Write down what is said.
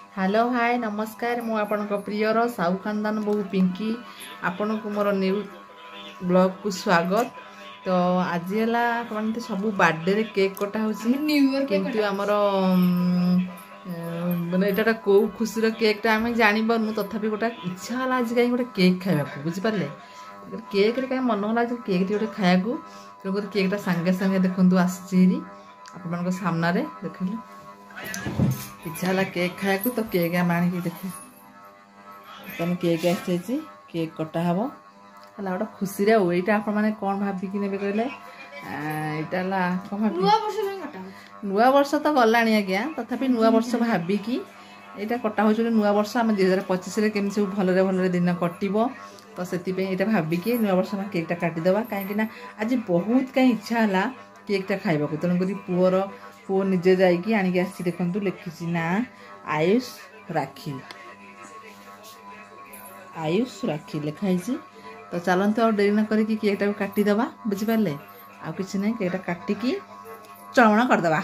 Hello hi नमस्कार मु आपनक prior Sahu खानदान बहु पिंकी आपण को मोर न्यू ब्लॉग को स्वागत। तो आज है सब बर्थडे रे केक कटा होची किंतु हमर माने एटा को खुशी रो केक टा हम जानि परनु तथापि गोटा इच्छा हला आज काई गोटा केक खाइबा को बुझि पारले केक रे काई मन होला जे केक टी गोटे खाया को तो केक टा संगे संगे देखंतु आसीरी आपन को सामना रे देखले इच्छा है केक खाया तो केक आम आनिक देख तुम केक आसी केक कटा हम है गोटे खुशी यहाँ आप कौन भाविकी ने कहले यहाँ नुआ वर्ष तो गला आज्ञा तथापि नुआ वर्ष भाविकी यहाँ कटा हो नुआ वर्ष आम 2025 केमी सब भलरे भलरे दिन कटो तो से भाविकी नुआ वर्ष आम केकटा काटिदेवा कहीं आज बहुत कहीं इच्छा है केकटा खाइबा तेणुक पुओ निजे जाइए आणिक आसी देखु लिखी ना आयुष राखी लिखाई। तो चलते और डेरी न करके केकटा काटिदेवा बुझिपारे आ कि ना केकटा काटिकी चलमण करदेवा।